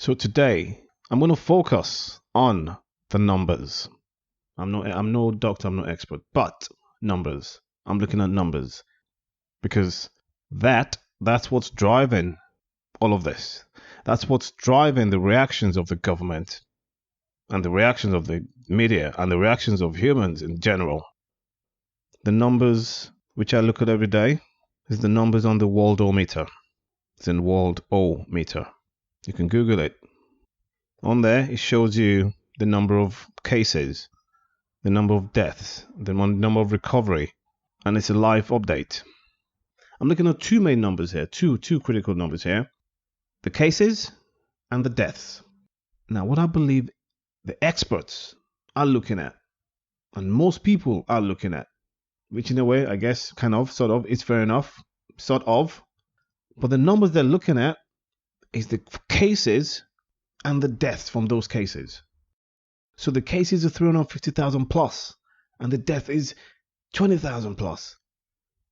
So today I'm going to focus on the numbers. I'm no doctor, I'm no expert, but numbers. I'm looking at numbers because that's what's driving all of this. That's what's driving the reactions of the government and the reactions of the media and the reactions of humans in general. The numbers which I look at every day is the numbers on the World OMeter. It's in World OMeter. You can Google it. On there, it shows you the number of cases, the number of deaths, the number of recovery, and it's a live update. I'm looking at two main numbers here, two critical numbers here, the cases and the deaths. Now, what I believe the experts are looking at, and most people are looking at, which in a way, I guess, kind of, sort of, it's fair enough, sort of, but the numbers they're looking at is the cases and the deaths from those cases. So the cases are 350,000 plus, and the death is 20,000 plus.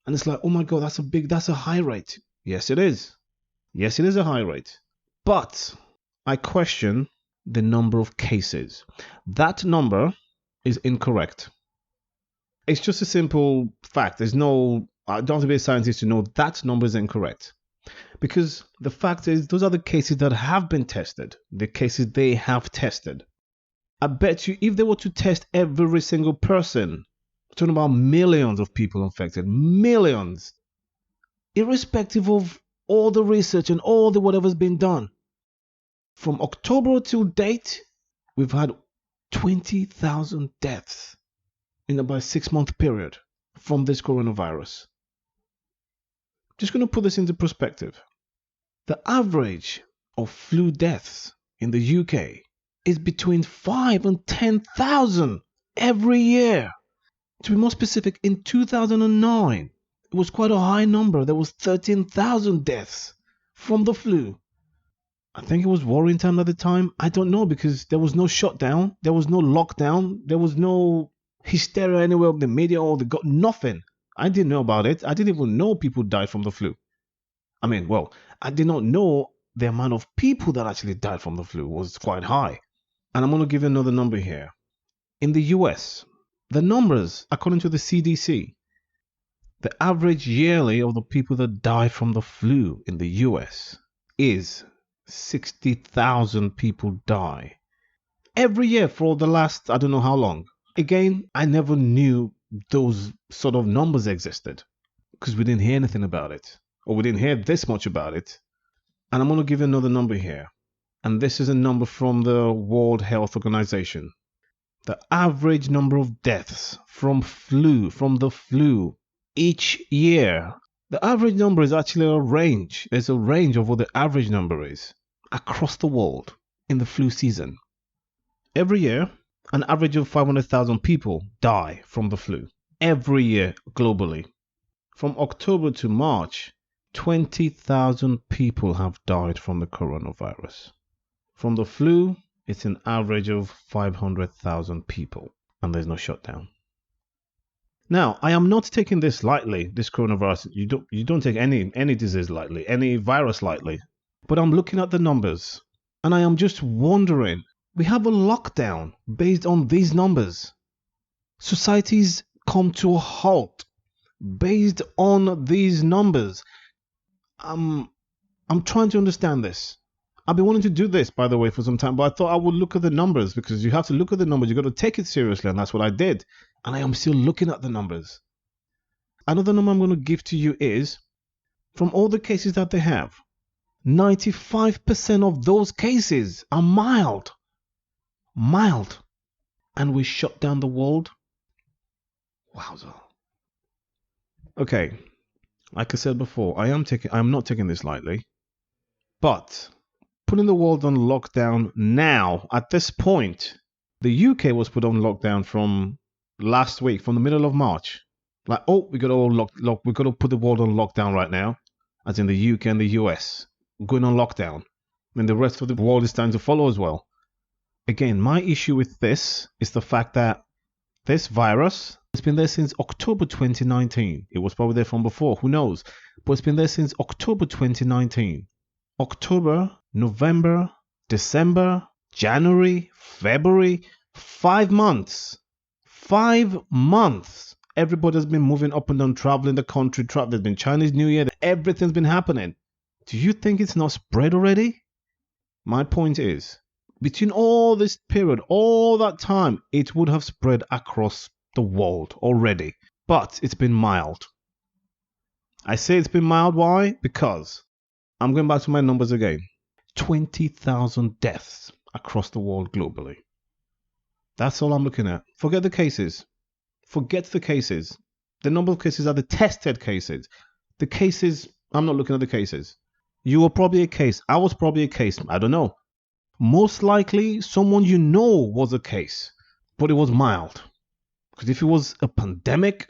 And it's like, oh my God, that's a high rate. Yes, it is. Yes, it is a high rate. But I question the number of cases. That number is incorrect. It's just a simple fact. I don't have to be a scientist to know that number is incorrect. Because the fact is, those are the cases that have been tested, the cases they have tested. I bet you if they were to test every single person, we're talking about millions of people infected, millions, irrespective of all the research and all the whatever's been done. From October till date, we've had 20,000 deaths in about a 6-month period from this coronavirus. Just going to put this into perspective. The average of flu deaths in the UK is between 5 and 10,000 every year. To be more specific, in 2009, it was quite a high number. There was 13,000 deaths from the flu. I think it was worrying time at the time. I don't know, because there was no shutdown. There was no lockdown. There was no hysteria anywhere in the media or nothing. I didn't know about it. I didn't even know people died from the flu. I did not know the amount of people that actually died from the flu was quite high. And I'm going to give you another number here. In the US, the numbers, according to the CDC, the average yearly of the people that die from the flu in the US is 60,000 people die. Every year for the last, I don't know how long. Again, I never knew those sort of numbers existed because we didn't hear anything about it, or we didn't hear this much about it. And I'm going to give you another number here. And this is a number from the World Health Organization. The average number of deaths from the flu each year. The average number is actually a range. There's a range of what the average number is across the world in the flu season. Every year, an average of 500,000 people die from the flu. Every year globally. From October to March, 20,000 people have died from the coronavirus. From the flu, it's an average of 500,000 people, and there's no shutdown. Now, I am not taking this lightly, this coronavirus. You don't take any disease lightly, any virus lightly. But I'm looking at the numbers, and I am just wondering, we have a lockdown based on these numbers. Societies come to a halt based on these numbers. I'm trying to understand this. I've been wanting to do this, by the way, for some time, but I thought I would look at the numbers, because you have to look at the numbers. You've got to take it seriously, and that's what I did. And I am still looking at the numbers. Another number I'm going to give to you is, from all the cases that they have, 95% of those cases are mild. Mild. And we shut down the world. Wowza. Okay. Like I said before, I'm not taking this lightly. But putting the world on lockdown now, at this point, the UK was put on lockdown from last week, from the middle of March. Like, we got to put the world on lockdown right now, as in the UK and the US, going on lockdown. And the rest of the world is starting to follow as well. Again, my issue with this is the fact that this virus has been there since October 2019. It was probably there from before, who knows? But it's been there since October 2019. October, November, December, January, February, 5 months. 5 months. Everybody's been moving up and down, traveling the country. There's been Chinese New Year. Everything's been happening. Do you think it's not spread already? My point is, between all this period, all that time, it would have spread across the world already. But it's been mild. I say it's been mild. Why? Because I'm going back to my numbers again. 20,000 deaths across the world globally. That's all I'm looking at. Forget the cases. Forget the cases. The number of cases are the tested cases. The cases, I'm not looking at the cases. You were probably a case. I was probably a case. I don't know. Most likely, someone you know was a case, but it was mild. Because if it was a pandemic,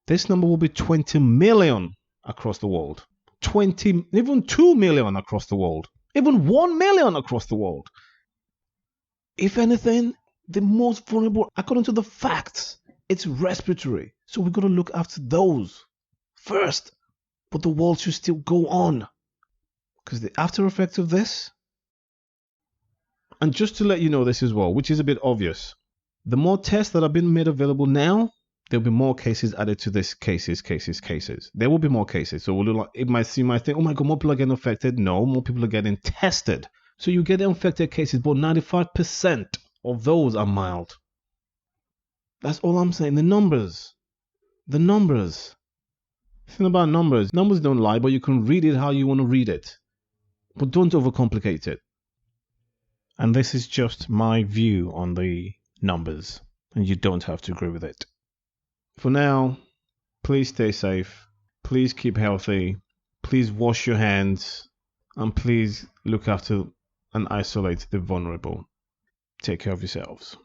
this number will be 20 million across the world. 20, even 2 million across the world. Even 1 million across the world. If anything, the most vulnerable, according to the facts, it's respiratory. So we've got to look after those first. But the world should still go on. Because the after effects of this, and just to let you know this as well, which is a bit obvious, the more tests that are being made available now, there'll be more cases added to this cases. There will be more cases. So it might seem, I think, oh my God, more people are getting affected. No, more people are getting tested. So you get infected cases, but 95% of those are mild. That's all I'm saying. The numbers. The numbers. The thing about numbers don't lie, but you can read it how you want to read it. But don't overcomplicate it. And this is just my view on the numbers, and you don't have to agree with it. For now, please stay safe, please keep healthy, please wash your hands, and please look after and isolate the vulnerable. Take care of yourselves.